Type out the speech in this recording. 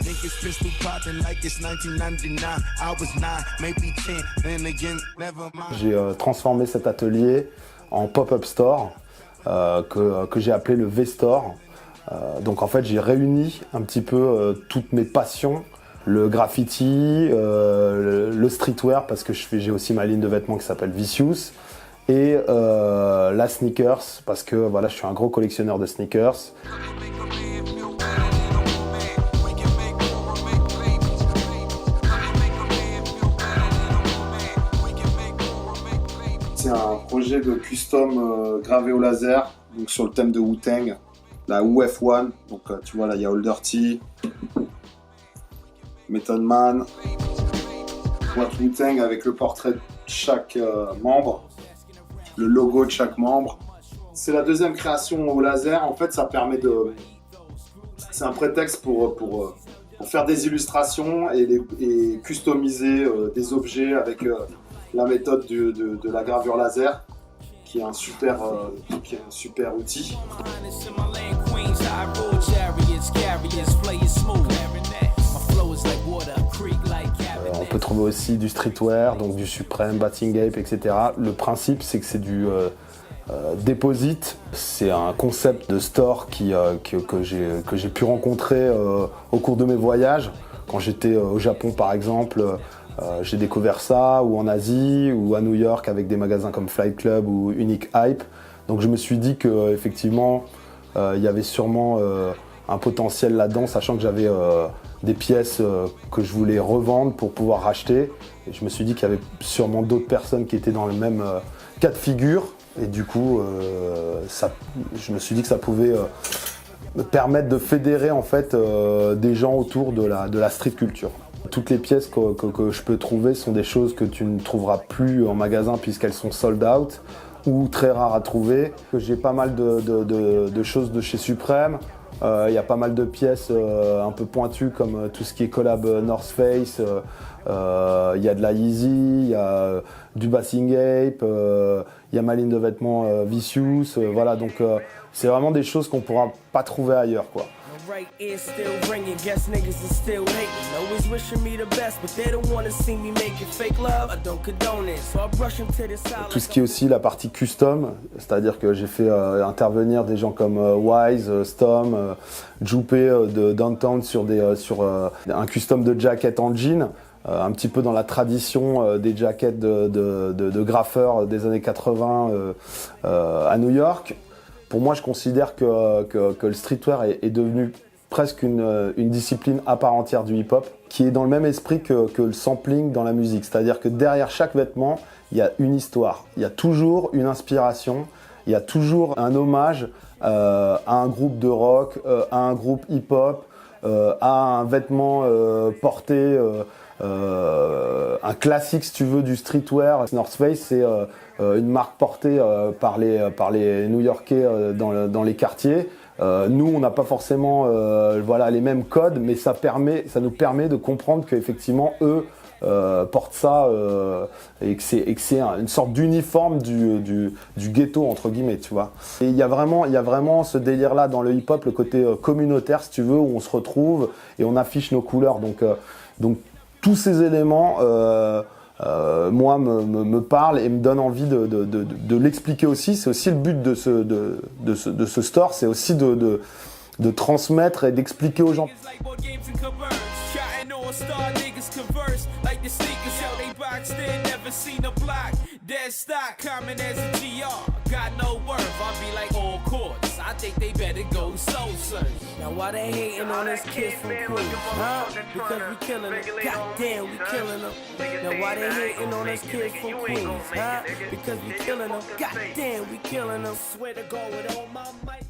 Think it's pistol popping like it's 1999. I was 9, maybe 10, then again, never mind. J'ai transformé cet atelier en pop-up store que j'ai appelé le V-Store. Donc en fait, j'ai réuni un petit peu toutes mes passions. Le graffiti, le streetwear, parce que j'ai aussi ma ligne de vêtements qui s'appelle Vicious, et la sneakers, parce que voilà, je suis un gros collectionneur de sneakers. C'est un projet de custom gravé au laser, donc sur le thème de Wu-Tang, la UF1, donc tu vois là il y a Old Dirty, Method Man, boîte Wu-Tang avec le portrait de chaque membre, le logo de chaque membre. C'est la deuxième création au laser, en fait ça permet de... C'est un prétexte pour faire des illustrations et customiser des objets avec la méthode de la gravure laser, qui est un super outil. On peut trouver aussi du streetwear, donc du Supreme, Batting Ape, etc. Le principe, c'est que c'est du Deposit. C'est un concept de store que j'ai pu rencontrer au cours de mes voyages. Quand j'étais au Japon, par exemple, j'ai découvert ça, ou en Asie, ou à New York avec des magasins comme Flight Club ou Unique Hype. Donc je me suis dit qu'effectivement, il y avait sûrement un potentiel là-dedans, sachant que j'avais des pièces que je voulais revendre pour pouvoir racheter. Et je me suis dit qu'il y avait sûrement d'autres personnes qui étaient dans le même cas de figure. Et du coup, je me suis dit que ça pouvait me permettre de fédérer en fait, des gens autour de la street culture. Toutes les pièces que je peux trouver sont des choses que tu ne trouveras plus en magasin puisqu'elles sont sold out ou très rares à trouver. J'ai pas mal de choses de chez Supreme. Il y a pas mal de pièces un peu pointues comme tout ce qui est collab North Face. Il y a de la Yeezy, il y a du Batting Ape, il y a ma ligne de vêtements Vicious. Voilà, donc c'est vraiment des choses qu'on pourra pas trouver ailleurs, quoi. Tout ce qui est aussi la partie custom, c'est-à-dire que j'ai fait intervenir des gens comme Wise, Stom, Jupe de Downtown sur un custom de jacket en jean, un petit peu dans la tradition des jackets de graffeurs des années 80 à New York. Pour moi, je considère que le streetwear est devenu presque une discipline à part entière du hip-hop, qui est dans le même esprit que le sampling dans la musique. C'est-à-dire que derrière chaque vêtement, il y a une histoire, il y a toujours une inspiration, il y a toujours un hommage à un groupe de rock, à un groupe hip-hop, à un vêtement porté, un classique, si tu veux, du streetwear. North Face, c'est une marque portée par les New-Yorkais dans les quartiers. Nous, on n'a pas forcément voilà, les mêmes codes, mais ça nous permet de comprendre qu'effectivement, eux portent ça et que c'est une sorte d'uniforme du ghetto, entre guillemets, tu vois. Et il y a vraiment ce délire-là dans le hip-hop, le côté communautaire, si tu veux, où on se retrouve et on affiche nos couleurs. Donc tous ces éléments, moi, me parlent et me donnent envie de l'expliquer aussi. C'est aussi le but de ce store, c'est aussi de transmettre et d'expliquer aux gens. I think they better go soul search. Now why they hating on us kids from Queens, huh? Because we killing them. Goddamn, we killing them. Now why they hating on us kids from Queens, huh? Because we killing them. Goddamn, we killing them. Swear to God with all my might.